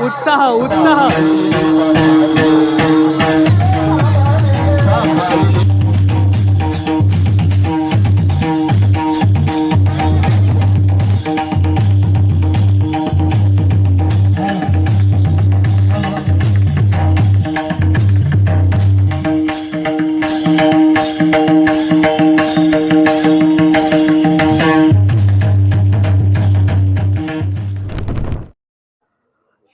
उत्साह उत्साह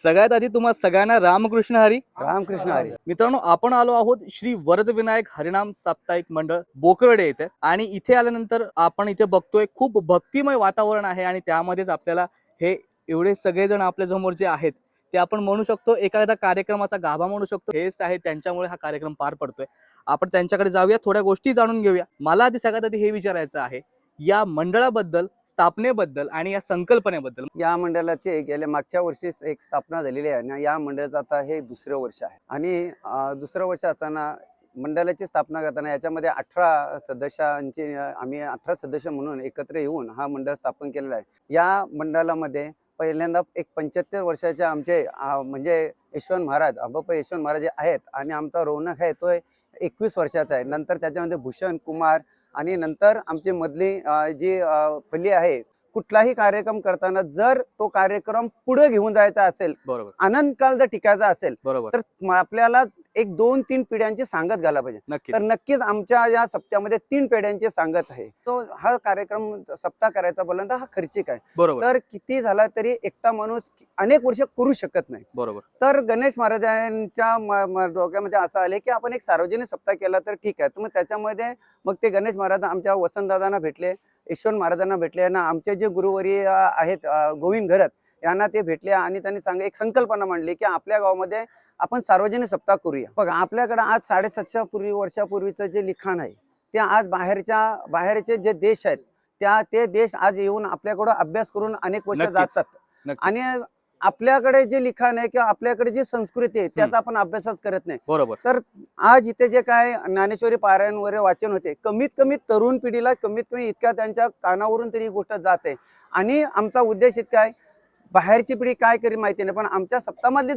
सगळ्यात आधी तुम्हा सगळ्यांना रामकृष्ण हरी. रामकृष्ण हरी. मित्रांनो, आपण आलो आहोत श्री वरदविनायक हरिनाम साप्ताहिक मंडळ बोकरडे येथे आणि इथे आल्यानंतर आपण इथे बघतोय खूप भक्तिमय वातावरण आहे आणि त्यामध्येच आपल्याला हे एवढे सगळेजण आपल्या समोर जे आहेत ते आपण म्हणू शकतो एखाद्या कार्यक्रमाचा गाभा म्हणू शकतो. हेच आहे त्यांच्यामुळे हा कार्यक्रम पार पडतोय. आपण त्यांच्याकडे जाऊया, थोड्या गोष्टी जाणून घेऊया. मला आधी सगळ्यात आधी हे विचारायचं आहे या मंडळाबद्दल, स्थापनेबद्दल आणि या संकल्पनेबद्दल. या मंडळाचे गेल्या मागच्या वर्षीच एक स्थापना झालेली आहे आणि या मंडळाचं आता हे दुसरं वर्ष आहे आणि दुसरं वर्ष असताना मंडळाची स्थापना करताना याच्यामध्ये 18 सदस्यांची आम्ही 18 सदस्य म्हणून एकत्र येऊन हा मंडळ स्थापन केलेला आहे. या मंडळामध्ये पहिल्यांदा एक 75 वर्षाचे आमचे म्हणजे यशवंत महाराज, आबापा यशवंत महाराज आहेत आणि आमचा रौनक आहे तो 21 वर्षाचा आहे. नंतर त्याच्यामध्ये भूषण कुमार आणि नंतर आमची मधली जी फली आहे. कुठलाही कार्यक्रम करताना जर तो कार्यक्रम पुढे घेऊन जायचा असेल, बरोबर, आनंद काल जर टिकायचा असेल, बरोबर, तर आपल्याला एक 2-3 पिढ्यांची सांगत घाला पाहिजे. नक्की. तर नक्कीच आमच्या या सप्त्यामध्ये 3 पिढ्यांची सांगत आहे. तो हा कार्यक्रम सप्ताह करायचा बोलला तर हा खर्चिक आहे. बरोबर, तर किती झाला तरी एकटा माणूस अनेक वर्ष करू शकत नाही. बरोबर. तर गणेश महाराजांच्या डोक्यामध्ये असं आले की आपण एक सार्वजनिक सप्ताह केला तर ठीक आहे. तर मग त्याच्यामध्ये मग ते गणेश महाराज आमच्या वसंतदादांना भेटले, यशवंत महाराजांना भेटले ना, आमचे जे गुरुवर्य आहेत गोविंद घरत यांना ते भेटले आणि त्यांनी एक संकल्पना मांडली की आपल्या गावामध्ये आपण सार्वजनिक सप्ताह करूया. बघा, आपल्याकडे आज 750 वर्षापूर्वीचं जे लिखाण आहे ते आज बाहेरचे जे देश आहेत ते देश आज येऊन आपल्याकडं अभ्यास करून अनेक वर्ष जातात आणि आपल्याकडे जे लिखाण आहे किंवा आपल्याकडे जी संस्कृती आहे त्याचा आपण अभ्यासच करत नाही. बरोबर. तर आज इथे जे काय ज्ञानेश्वरी पारायण वगैरे वाचन होते, कमीत कमी तरुण पिढीला कमीत कमी इतक्या त्यांच्या कानावरून तरी ही गोष्ट जाते आणि आमचा उद्देश इतका आहे. बाहेरची पिढी काय करी माहिती नाही, पण आमच्या सप्ताहामधली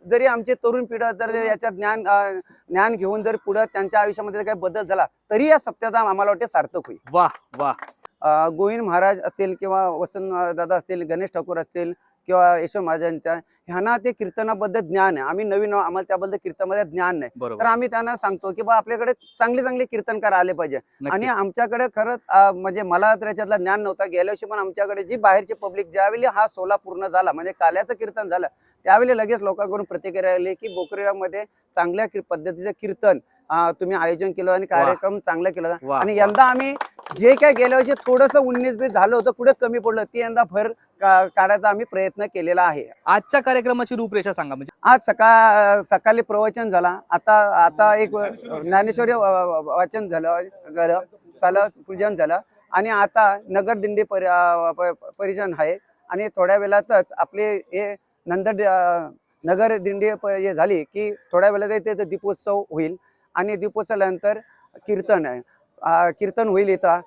जरी आमचे तरुण पिढी जर याच्या ज्ञान घेऊन जर पुढे त्यांच्या आयुष्यामध्ये काही बदल झाला तरी या सप्त्याचा आम्हाला वाटते सार्थक होईल. वाह वाह. गोविंद महाराज असतील किंवा वसंत दादा असतील, गणेश ठाकूर असतील किंवा यशवंत महाराजांच्या ह्यांना ते कीर्तनाबद्दल ज्ञान आहे. आम्ही नवीन आम्हाला त्याबद्दल कीर्तनामध्ये ज्ञान नाही, तर आम्ही त्यांना सांगतो की बा आपल्याकडे चांगले कीर्तनकार आले पाहिजे. आणि आमच्याकडे खरंच म्हणजे मला त्याच्यातलं ज्ञान नव्हता. गेल्या वर्षी पण आमच्याकडे जी बाहेरची पब्लिक ज्यावेळी हा सोहळा पूर्ण झाला म्हणजे काल्याचं कीर्तन झालं त्यावेळी लगेच लोकांकडून प्रतिक्रिया आली की बोकरेमध्ये चांगल्या पद्धतीचं कीर्तन तुम्ही आयोजन केलं आणि कार्यक्रम चांगला केला. आणि यंदा आम्ही जे काय गेल्या वर्षी थोडंसं 19-20 झालं होतं, कुठे कमी पडलं, ते यंदा भर काढायचा आम्ही प्रयत्न केलेला आहे. आजच्या कार्यक्रमाची रूपरेषा सांगा. म्हणजे आज सकाळी प्रवचन झाला, आता एक ज्ञानेश्वरी वाचन झालं, पूजन झालं आणि आता नगर दिंडी परिजन आहे आणि थोड्या वेळातच आपले हे नगर दिंडी हे झाली की थोड्या वेळात ते दीपोत्सव होईल आणि दीपोत्सवानंतर कीर्तन होईल. इथं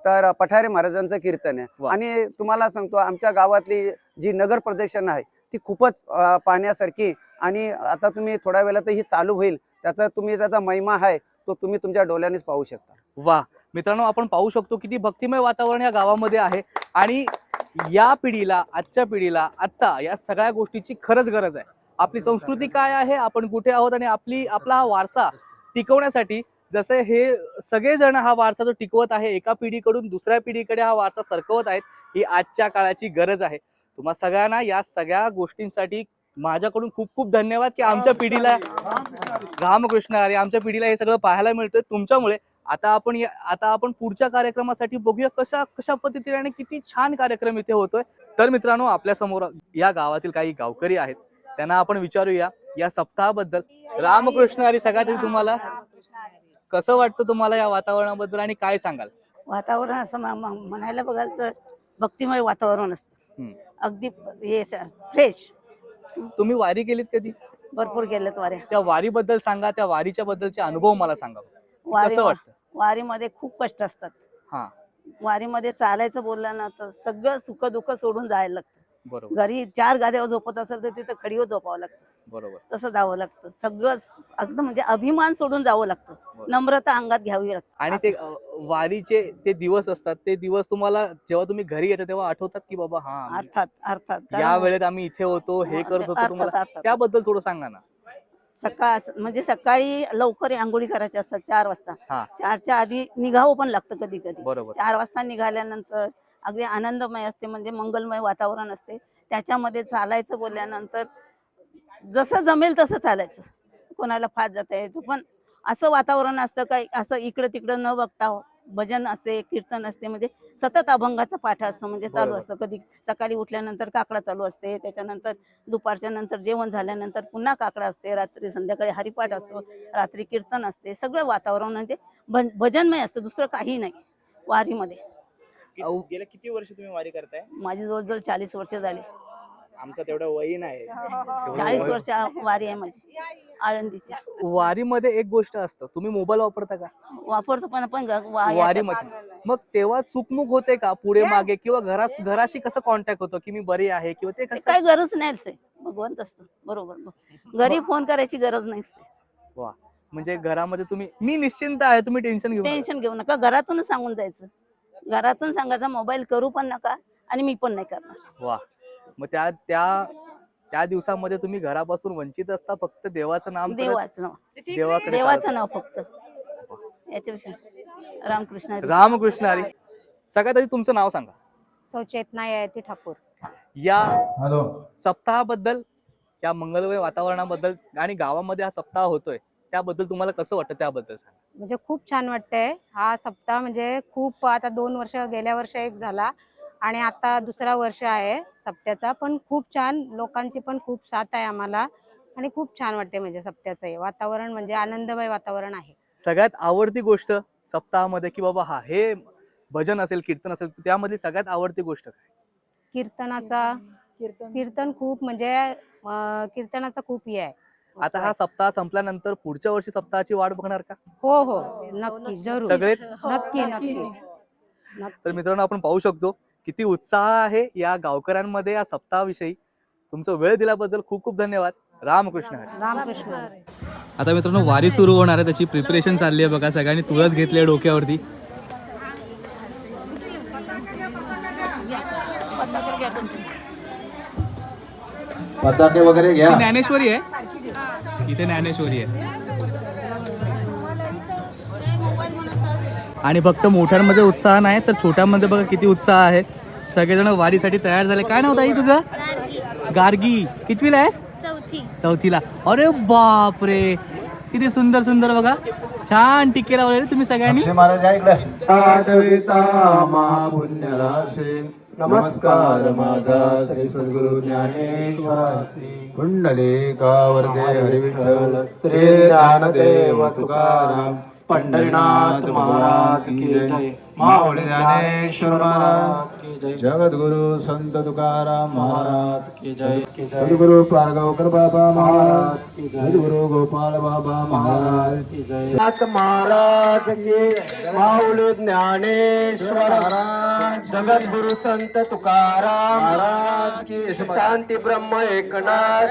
तर पठारे महाराजांचं कीर्तन आहे आणि तुम्हाला सांगतो आमच्या गावातली जी नगर प्रदक्षिणा आहे ती खूपच पाहण्यासारखी आणि आता तुम्ही थोड्या वेळात ही चालू होईल. त्याचा महिमा आहे तो तुम्ही तुमच्या डोळ्यांनीच पाहू शकता. वा मित्रांनो, आपण पाहू शकतो किती भक्तिमय वातावरण या गावामध्ये आहे आणि या पिढीला, आजच्या पिढीला आता या सगळ्या गोष्टीची खरंच गरज आहे. आपली संस्कृती काय आहे, आपण कुठे आहोत आणि आपला हा वारसा टिकवण्यासाठी जसे हे सगळेजण हा वारसा जो टिकवत आहे, एका पिढीकडून दुसऱ्या पिढीकडे हा वारसा सरकवत आहेत, ही आजच्या काळाची गरज आहे. तुम्हा सगळ्यांना या सगळ्या गोष्टींसाठी माझ्याकडून खूप खूप धन्यवाद की आमच्या पिढीला रामकृष्ण हरी, आमच्या पिढीला हे सगळं पाहायला मिळतंय तुमच्यामुळे. आता आपण पुढच्या कार्यक्रमासाठी बघूया कशा पद्धतीने आणि किती छान कार्यक्रम इथे होतोय. तर मित्रांनो, आपल्या समोर या गावातील काही गावकरी आहेत, त्यांना आपण विचारूया या सप्ताहाबद्दल. रामकृष्ण हरी. सगळ्यात तुम्हाला कसं वाटतं तुम्हाला या वातावरणाबद्दल आणि काय सांगाल? वातावरण असं म्हणायला बघाल तर भक्तिमय वातावरण असतं, अगदी फ्रेश. तुम्ही वारी केलीत कधी? भरपूर केलेत वाऱ्या. त्या वारीबद्दल सांगा, त्या वारीच्या बद्दलचे अनुभव मला सांगा. कसं वाटतं? वारीमध्ये खूप कष्ट असतात. वारीमध्ये चालायचं बोललं ना तर सगळं सुख दुःख सोडून जायला लागतं. बरोबर घरी 4 गाद्यावर झोपत असेल तर तिथं खडीवर झोपावं लागतं, बरोबर तसं जावं लागतं. सगळं अगदी म्हणजे अभिमान सोडून जावं लागतं, नम्रता अंगात घ्यावी लागते. आणि ते वारीचे ते दिवस असतात, ते दिवस तुम्हाला जेव्हा तुम्ही घरी येता तेव्हा आठवतात की बाबा हा अर्थात अर्थात या वेळेत आम्ही इथे होतो, हे करत होतो, तुम्हाला अर्थात त्याबद्दल थोडं सांगा ना. म्हणजे सकाळी लवकर आंघोळी करायच्या असतात 4 वाजता. हा 4च्या आधी निघावं पण लागतं कधी कधी. बरोबर 4 वाजता निघाल्यानंतर अगदी आनंदमय असते, म्हणजे मंगलमय वातावरण असते. त्याच्यामध्ये चालायचं बोलल्यानंतर जसं जमेल तसं चालायचं, कोणाला फास्ट जाता येतं, पण असं वातावरण असतं काय, असं इकडं तिकडं न बघता भजन असते, कीर्तन असते, म्हणजे सतत अभंगाचा पाठ असतो, म्हणजे चालू बरोबर. असतं. कधी सकाळी उठल्यानंतर काकडा चालू असते, त्याच्यानंतर दुपारच्या नंतर जेवण झाल्यानंतर पुन्हा काकडा असते, रात्री संध्याकाळी हरिपाठ असतो, रात्री कीर्तन असते. सगळं वातावरण म्हणजे भजनमय असतं, दुसरं काही नाही वारीमध्ये. गेल्या किती वर्ष तुम्ही वारी करताय? माझी जवळजवळ 40 वर्ष झाली. आमचं तेवढं वय नाही. 40 वर्ष वारी आहे माझी आळंदीची. वारीमध्ये एक गोष्ट असतं, तुम्ही मोबाईल वापरता का वापरतो पण आपण वारीमध्ये? मग तेव्हा चुकमुक होते का पुढे मागे, किंवा घराशी कसं कॉन्टॅक्ट होतो की मी बरी आहे, किंवा ते कसं? काही गरज नाही, भगवंत असतं बरोबर. घरी फोन करायची गरज नाही. वा, म्हणजे घरामध्ये तुम्ही मी निश्चिंत आहे, तुम्ही टेन्शन घेऊ नका. टेन्शन घेऊ नका, घरातूनच सांगून जायचं, घरातून सांगायचं मोबाईल करू पण नका आणि मी पण नाही करणार. वा, मग त्या दिवसामध्ये तुम्ही घरापासून वंचित असता, फक्त देवाचं नाम करत देवाचं नाव, देवाकडे देवाचं नाव फक्त, याच्यापेक्षा. रामकृष्ण हरी. रामकृष्ण हरी. सगळ्यात आधी तुमचं नाव सांगा. सौ चेतना ययाती ठाकूर. या सप्ताहाबद्दल, या मंगलमय वातावरणाबद्दल आणि गावामध्ये हा सप्ताह होतोय त्याबद्दल तुम्हाला कसं वाटतं, त्याबद्दल सांगा. म्हणजे खूप छान वाटतंय हा सप्ताह. म्हणजे खूप आता 2 वर्ष, गेल्या वर्ष एक झाला आणि आता दुसरा वर्ष आहे सप्त्याचा, पण खूप छान, लोकांची पण खूप साथ आहे आम्हाला आणि खूप छान वाटते. म्हणजे सप्त्याचं हे वातावरण म्हणजे आनंदमय वातावरण आहे. सगळ्यात आवडती गोष्ट सप्ताहामध्ये, की बाबा हा हे भजन असेल, कीर्तन असेल, त्यामधली सगळ्यात आवडती गोष्ट काय? कीर्तन खूप म्हणजे कीर्तनाचा खूप हे आहे. आता हा सप्ताह संपल्यानंतर पुढच्या वर्षी सप्ताहाची वाट बघणार का? हो हो, नक्की, जरूर, सगळेच? नक्की नक्की. तर मित्रांनो, आपण पाहू शकतो किती उत्साह आहे या गावकऱ्यांमध्ये या सप्ताहाविषयी. तुमचा वेळ दिल्याबद्दल खूप खूप धन्यवाद. रामकृष्ण हरी. रामकृष्ण. आता मित्रांनो, वारी सुरू होणार आहे, त्याची प्रिपरेशन चालली आहे बघा. सगळ्यांनी तुळस घेतली आहे डोक्यावरती. पताके वगैरे घ्या. ही ज्ञानेश्वरी आहे, इथे ज्ञानेश्वरी आहे. आणि फक्त मोठ्यांमध्ये उत्साह नाही, तर छोट्यांमध्ये बघा किती उत्साह आहे. सगळेजण वारीसाठी तयार झाले. काय नाव ताई तुझं? गार्गी. कितवीला आहेस? चौथीला. अरे बापरे, किती सुंदर सुंदर बघा, छान टिके लावलेले तुम्ही सगळ्यांनी. महाराज इकडे. आठविता महापुण्य राशे, नमस्कार माझा श्री सद्गुरु ज्ञानेश्वरासी. कुंडलिकावरदे हरिविठ्ठल श्री ज्ञानदेव तुकाराम पंढरीनाथ महाराज की जय. माऊली ज्ञानेश्वर महाराज की जय. जगद्गुरु संत तुकाराम महाराज की जय. सद्गुरु पारगावकर बाबा महाराज की जय. सद्गुरु गोपाल बाबा महाराज की जय. नाथ महाराज की जय. माऊली ज्ञानेश्वर महाराज, जगद्गुरु संत तुकाराम महाराज की जय. शांती ब्रह्म एकनाथ,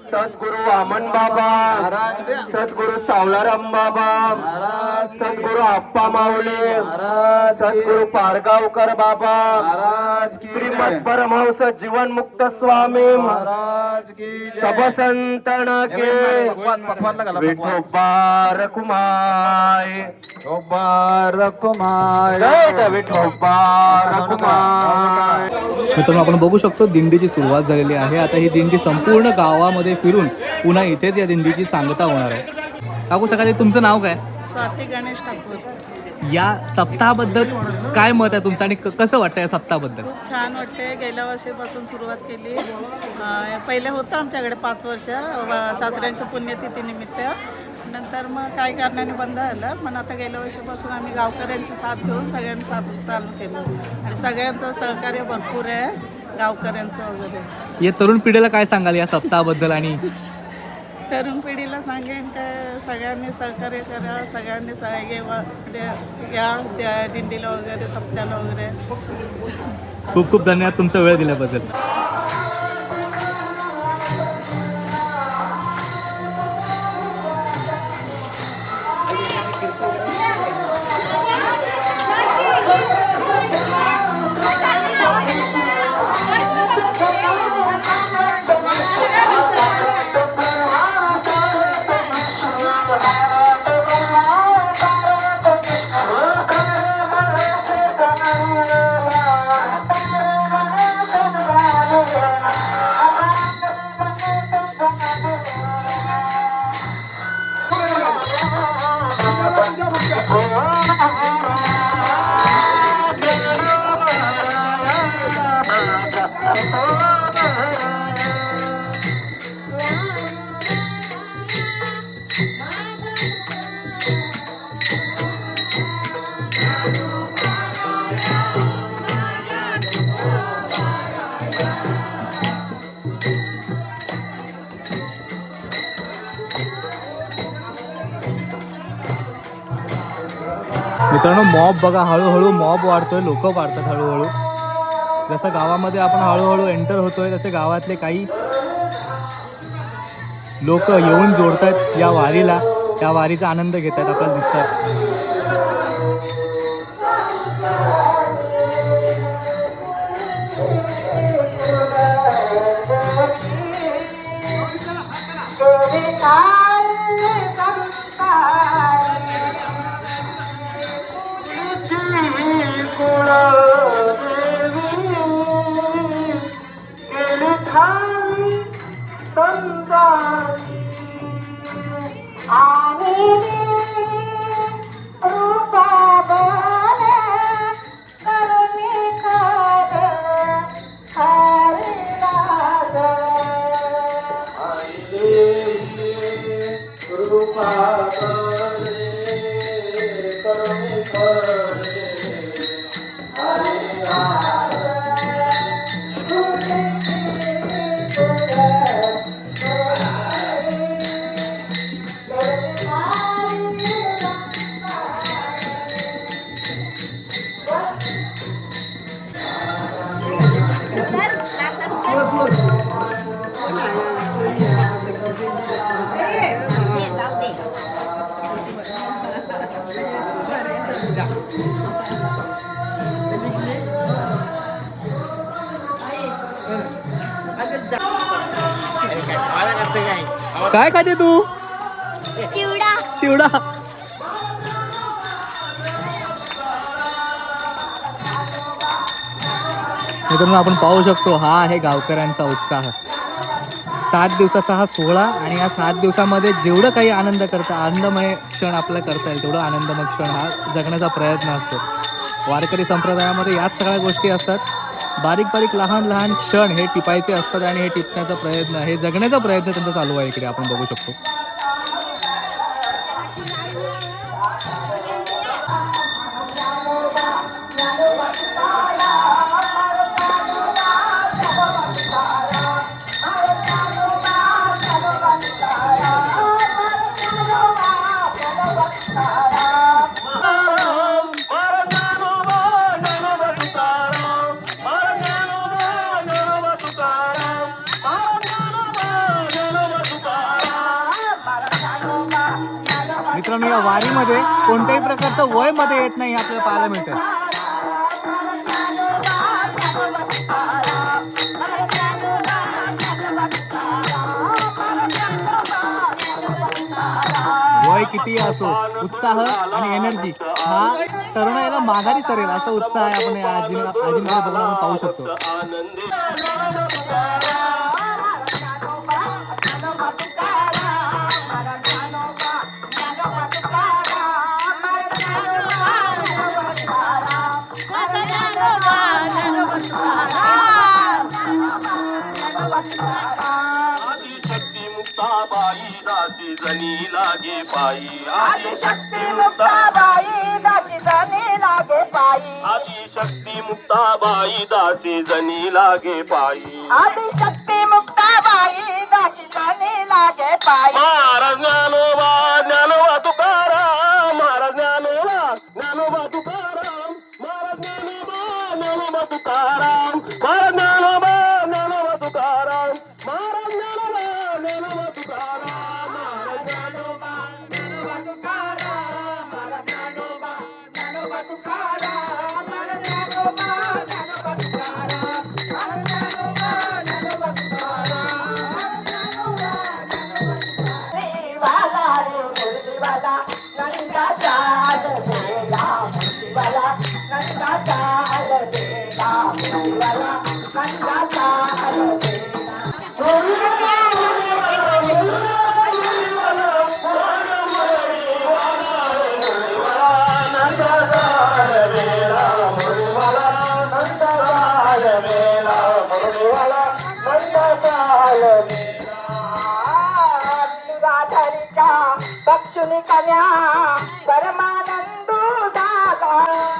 सद्गुरु वामन बाबा महाराज, सद्गुरु सावळाराम बाबा महाराज, सद्गुरु आप्पा माऊली महाराज, सद्गुरु पारगावकर बाबा महाराज, श्रीमद परमहंस जीवन मुक्त स्वामी महाराज की सब संतन के विठोबा रखुमाय, जय जय विठोबा रखुमाय. मित्रांनो, आपण बघू शकतो दिंडीची सुरुवात झालेली आहे. आता ही दिंडी संपूर्ण गावामध्ये फिरून पुन्हा इथेच या दिंडीची सांगता होणार आहे. काकू, सकाळी तुमचं नाव काय? स्वाती गणेश ठाकूर. या सप्ताहाबद्दल काय मत आहे तुमचं, आणि कसं वाटतं या सप्ताहाबद्दल? छान वाटते. गेल्या वर्षीपासून सुरुवात केली. पहिले होतं आमच्याकडे 5 वर्ष सासऱ्यांच्या पुण्यतिथीनिमित्त, नंतर मग काही कारणाने बंद झालं. पण आता गेल्या वर्षीपासून आम्ही गावकऱ्यांची साथ घेऊन सगळ्यांनी साथ चालू केलं आणि सगळ्यांचं सहकार्य भरपूर आहे गावकऱ्यांचं वगैरे. या तरुण पिढीला काय सांगाल या सप्ताहाबद्दल? आणि तरुण पिढीला सांगेन काय, सगळ्यांनी सहकार्य करा, सगळ्यांनी या दिंडीला वगैरे, सप्त्याला वगैरे. खूप खूप धन्यवाद तुमचा वेळ दिल्याबद्दल. मित्रांनो, मॉब बघा, हळूहळू मॉब वाढतोय, लोक वाढतात हळूहळू. जसं गावामध्ये आपण हळूहळू एंटर होतोय तसे गावातले काही लोक येऊन जोडतात या वारीला, त्या वारीचा आनंद घेत आहेत आपल्याला दिसतात. काय खाते तू? चिवडा. चिवडा. मित्रांनो, आपण पाहू शकतो हा आहे गावकऱ्यांचा उत्साह. 7 दिवसाचा हा सोहळा आणि या 7 दिवसामध्ये जेवढं काही आनंद आनंदमय क्षण आपल्याला करता येईल तेवढं आनंदमय क्षण हा जगण्याचा प्रयत्न असतो. वारकरी संप्रदायामध्ये याच सगळ्या गोष्टी असतात. बारीक बारीक लहान लहान क्षण हे टिपायचे असतात आणि हे टिपण्याचा प्रयत्न, हे जगण्याचा प्रयत्न त्यांचा चालू आहे. इकडे आपण बघू शकतो. मित्रांनो, या वारीमध्ये कोणत्याही प्रकारचं वय मध्ये येत नाही हे आपल्याला पाहायला मिळतं. वय किती असो, उत्साह आणि एनर्जी हा तरुणाईला माघारी सरेल असा उत्साह आहे. आपण आजींकडे बघून आपण पाहू शकतो. आदिशक्ती मुक्ताबाई दासी जनी लागे पायी. आदिशक्ती मुक्ताबाई दासी जनी लागे पायी. आदिशक्ती मुक्ताबाई दासी जनी लागे पायी. आदिशक्ती मुक्ताबाई दासी जनी लागे पायी. महाराज ज्ञानोबा ज्ञानोबा तुकाराम. महाराज ज्ञानोबा ज्ञानोबा तुकाराम. महाराज ज्ञानोबा ज्ञानोबा तुकाराम.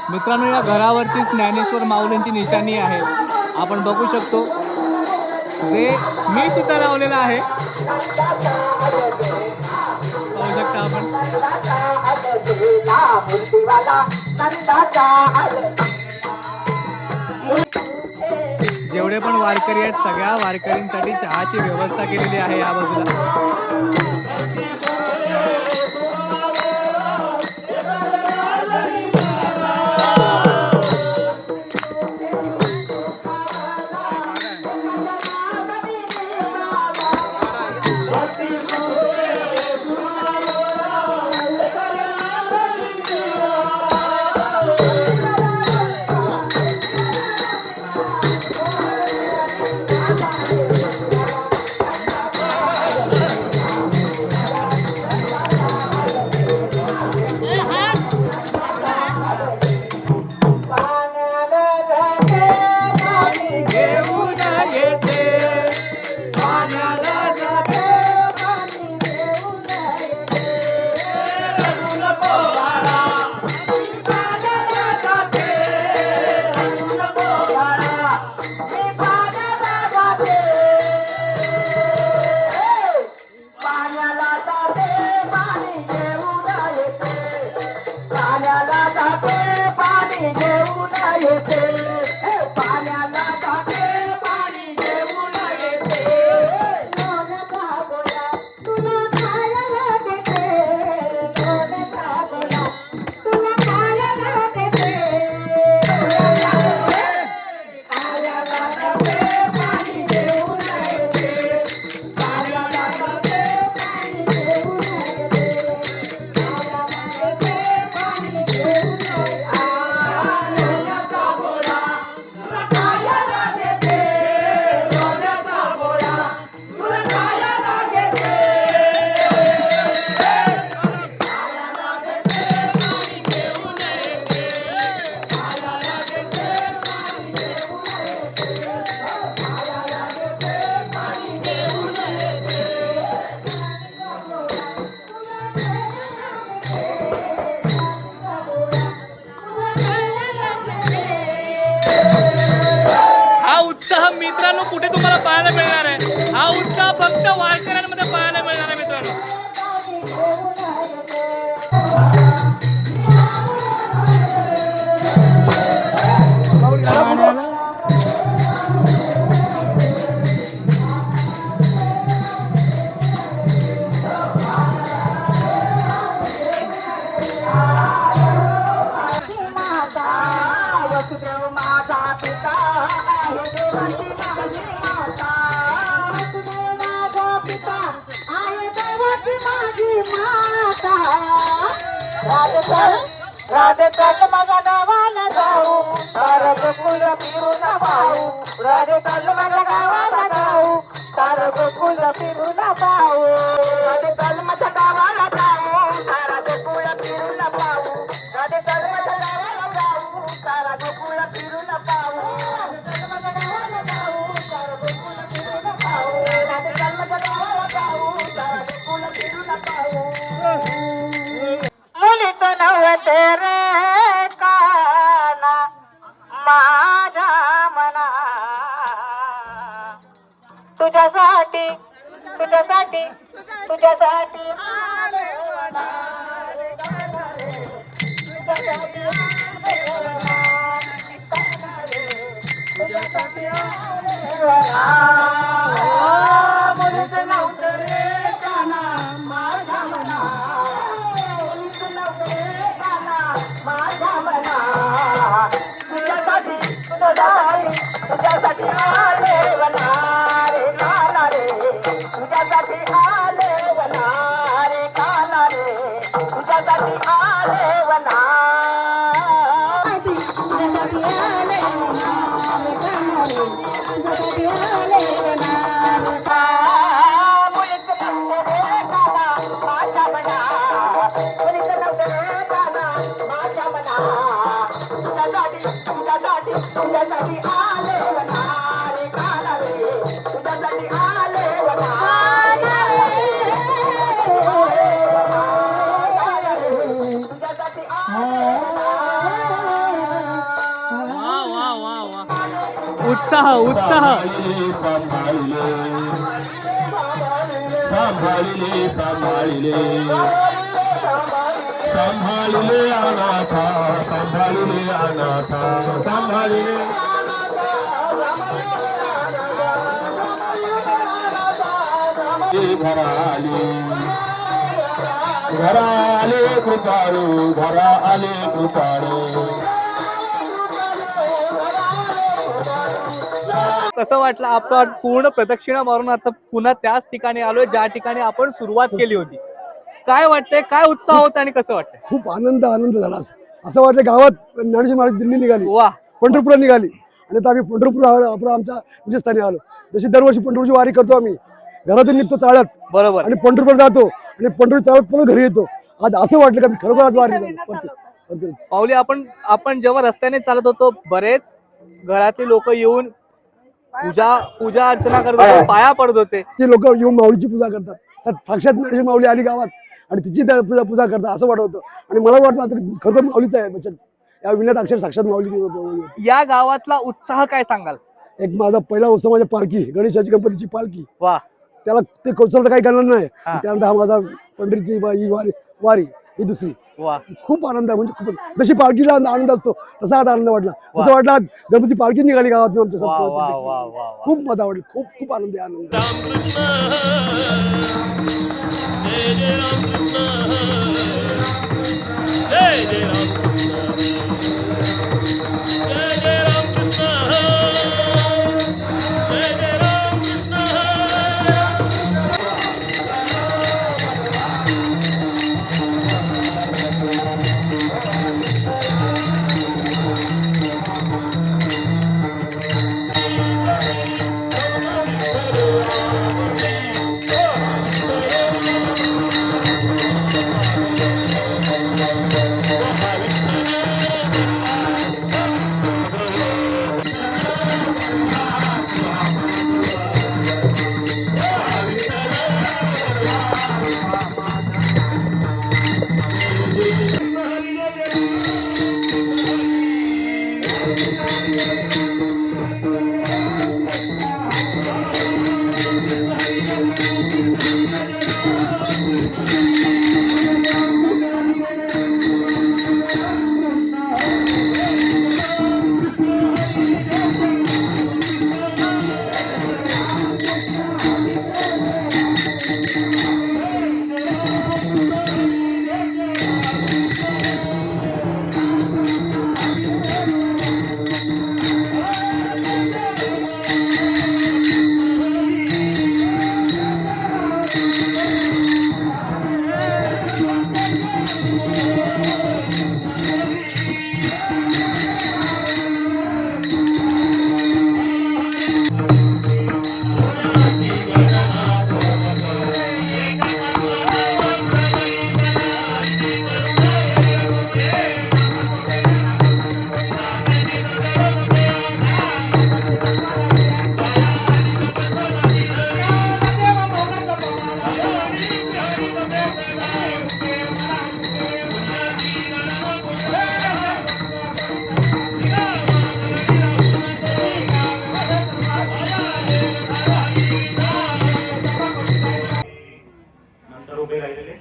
मित्रांनो, या घरावरतीच ज्ञानेश्वर माऊलींची निशाणी आहे. आपण बघू शकतो जे मी तिथं लावलेलं आहे. पाहू शकता आपण. जेवढे पण वारकरी आहेत सगळ्या वारकरींसाठी चहाची व्यवस्था केलेली आहे या बाजूला. मित्रांनो कुठे तुम्हाला पाहायला मिळणार आहे? हा उत्साह फक्त वारकऱ्यांमध्ये पाहायला मिळणार आहे मित्रांनो. राधे चल माझ्या गावाला जाऊ, सारं गोकुळ फिरून पाहू. राधे चल माझ्या गावाला जाऊ, सारं गोकुळ फिरून पाहू. राधे चल माझ्या गावाला जाऊ, सारं गोकुळ फिरून पाहू. राधे चल माझ्या गावाला जाऊ, सारं गोकुळ फिरून पाहू. राधे चल माझ्या गावाला जाऊ, सारं गोकुळ फिरून पाहू. राधे चल माझ्या गावाला जाऊ, सारं गोकुळ फिरून पाहू. मुलीचं नव्हते रे काना माझ्या मना, तुझ्यासाठी तुझ्यासाठी तुझ्यासाठी आले होणार रे, तुझ्यासाठी आले होणार, तुझ्यासाठी आले होणार. मुलीचं नव्हतं रे काना माझ्या मना, माझ्या मना तुझ्यासाठी तुझ्यासाठी आले वना रे काना रे तुझ्यासाठी आले वना तुझ्यासाठी आले वना रे काना रे तुझ्यासाठी आले वना मुलीच नव्हते रे काना माझ्या मना मुलीच नव्हते रे काना माझ्या मना तुझ्यासाठी आले वना रे काना रे तुझ्यासाठी आले वना तुझ्यासाठी उत्साह उत्साह सांभाळले अनाथा सांभाळले अनाथा सांभाळले घराले कृपाळू घरा आले कृपाळू. कसं वाटलं? आपण पूर्ण प्रदक्षिणा मारून आता पुन्हा त्याच ठिकाणी आलोय ज्या ठिकाणी आपण सुरुवात केली होती. काय वाटतंय? काय उत्साह होता आणि कसं वाटतंय? खूप आनंद झाला. असं वाटलं गावात ज्ञानेश्वर महाराज दिल्ली निघाली, वा, पंढरपूरला निघाली आणि आता आम्ही पंढरपूर आपण आमच्या निजस्थानी आलो. जशी दरवर्षी पंढरपूरची वारी करतो आम्ही, घरातून निघतो चालत बरोबर, आणि पंढरपूर जातो आणि पंढरपूर चालत परत घरी येतो. आज असं वाटलं का मी खरोखर आज वारी करतो. पाऊली आपण जेव्हा रस्त्याने चालत होतो बरेच घरातले लोक येऊन पूजा अर्चना करत होते, पाया पडत होते. ते लोक येऊन माऊलीची पूजा करतात. साक्षात ज्ञानेश्वर माऊली आली गावात आणि तिची पूजा करतात असं वाटत होतं. आणि मला वाटतं आता खरोखर माऊलीच आहे बचत या विण्यात अक्षर साक्षात माऊली. या गावातला उत्साह काय सांगाल? एक माझा पहिला उत्सव म्हणजे पालखी, गणेशाची गणपतीची पालखी. वा, त्याला ते कौशल काही करणार नाही. त्यानंतर हा माझा पंढरीची ही वारी ही दुसरी. वा, खूप आनंद आहे. म्हणजे खूपच जशी पालखीला आनंद असतो तसा आज आनंद वाटला. असं वाटलं आज गणपती पालखी निघाली गावात आमच्या. खूप मजा वाटली. खूप आनंद आहे. आनंद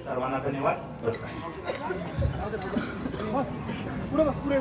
सर्वांना धन्यवाद. पुढे बस, पुढे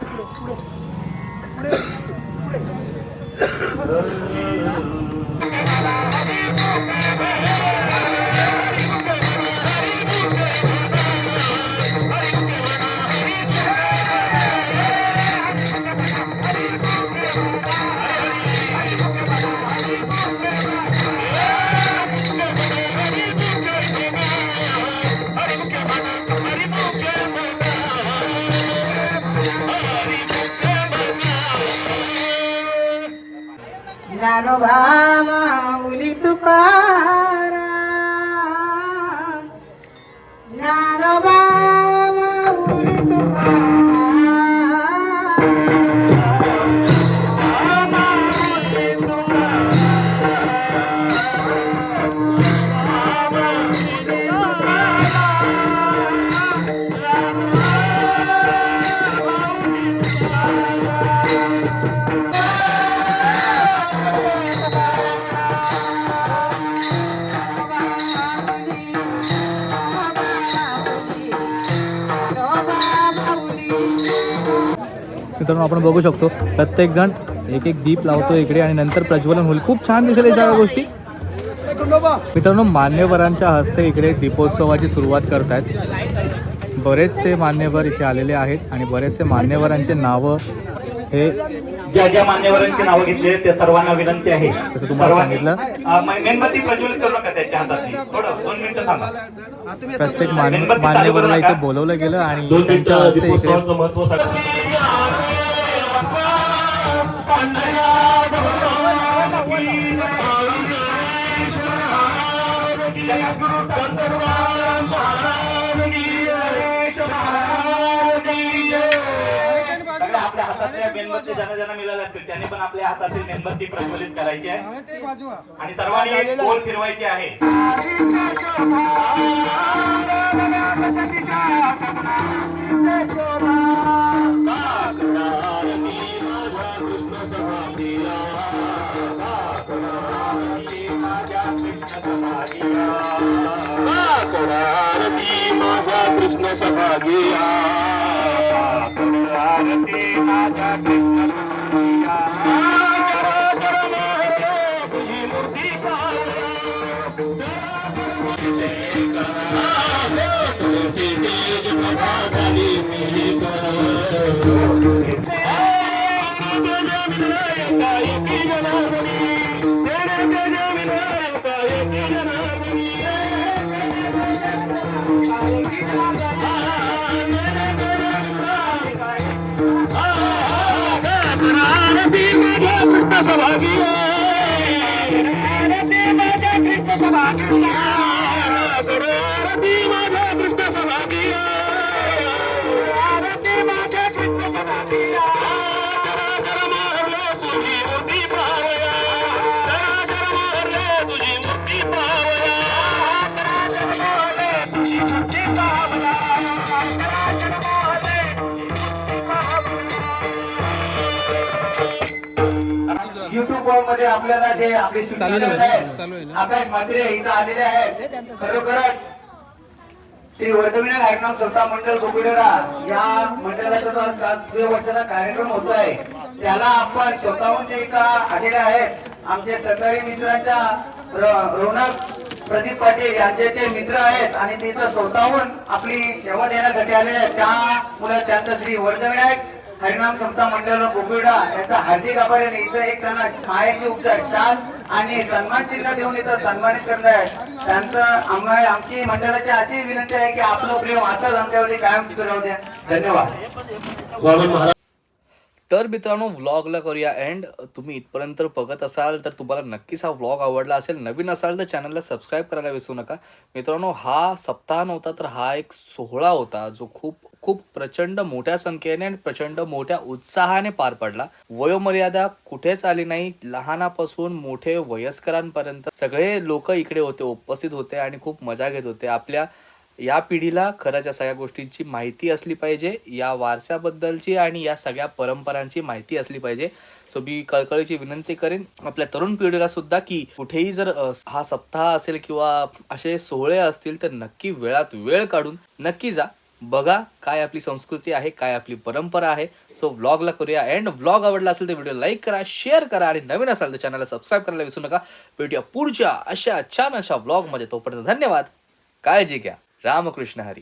मित्रांनो आपण बघू शकतो प्रत्येक जण एक एक दीप लावतो इकडे आणि नंतर प्रज्वलन होईल. खूप छान दिसेल या सगळ्या गोष्टी. मित्रांनो मान्यवरांच्या हस्ते इकडे दीपोत्सवाची सुरुवात करतायत. बरेचसे मान्यवर इथे आलेले आहेत आणि बरेचसे मान्यवरांचे नावं हे ज्या ज्या मान्यवरांची नावं घेतली ते सर्वांना विनंती आहे. जसं तुम्हाला सांगितलं मेणबत्ती प्रज्वलित करू नका त्याच्या हातातली. थोडं 2 मिनिटं थांबा. प्रत्येक मान्यवराला इथे बोलवलं गेलं आणि त्यांच्या हस्ते इकडे महत्व आपल्या हातातल्या मेणबत्ती ज्यांना मिळाल्या असतील त्यांनी पण आपल्या हातातील मेणबत्ती प्रज्वलित करायची आहे आणि सर्वांनी गोल फिरवायची आहे. कृष्ण सभागिया आरती माझ्या कृष्ण युट्यूब मध्ये आपल्याला जे आपले आकाश म्हात्रे इथं आलेले आहेत. खरोखरच श्री वर्धविनायक हरिनाम संस्था मंडळ गोकुळेरा या मंडळाचा जो वर्षाचा कार्यक्रम होतो आहे त्याला आपण स्वतःहून जे इथं आलेले आहेत आमचे सहकारी मित्रांच्या रौनक प्रदीप पाटील यांचे ते मित्र आहेत आणि ते इथं स्वतःहून आपली सेवा देण्यासाठी आले आहेत. त्यामुळे त्यांचं श्री वर्धविनायक हरिनाम संस्था मंडळ गोकुळेरा यांचा हार्दिक आभार आहे. इथं एक त्यांना मायेची उपचार शाल आणि सन्मान चिन्ह देऊन इथं सन्मानित करलं आहे. त्यांचं आमची मंडळाची अशी विनंती आहे की आपलं प्रेम असंच आमच्यावरती कायम राहू द्या. धन्यवाद. तर मित्रांनो व्लॉगला करूया एंड. तुम्ही इथपर्यंत बघत असाल तर तुम्हाला नक्कीच हा व्लॉग आवडला असेल. नवीन असाल तर चॅनलला सबस्क्राईब करायला विसरू नका. मित्रांनो हा सप्ताह नव्हता तर हा एक सोहळा होता जो खूप खूप प्रचंड मोठ्या संख्येने आणि प्रचंड मोठ्या उत्साहाने पार पडला. वयोमर्यादा कुठेच आली नाही. लहानापासून मोठे वयस्करांपर्यंत सगळे लोक इकडे होते, उपस्थित होते आणि खूप मजा घेत होते. आपल्या या पिढीला खरंच या सगळ्या गोष्टींची माहिती असली पाहिजे, या वारशाबद्दलची आणि या सगळ्या परंपरांची माहिती असली पाहिजे. सो मी कळकळीची विनंती करेन आपल्या तरुण पिढीला सुद्धा की कुठेही जर हा सप्ताह असेल किंवा असे सोहळे असतील तर नक्की वेळात वेळ काढून नक्की जा, बघा काय आपली संस्कृती आहे, काय आपली परंपरा आहे. सो व्लॉगला करूया एंड. व्लॉग आवडला असेल तर व्हिडिओ लाईक करा, शेअर करा आणि नवीन असाल तर चॅनलला सबस्क्राईब करायला विसरू नका. भेटूया पुढच्या अशा छान अशा व्लॉगमध्ये. तोपर्यंत धन्यवाद. काळजी घ्या. रामकृष्ण हरी.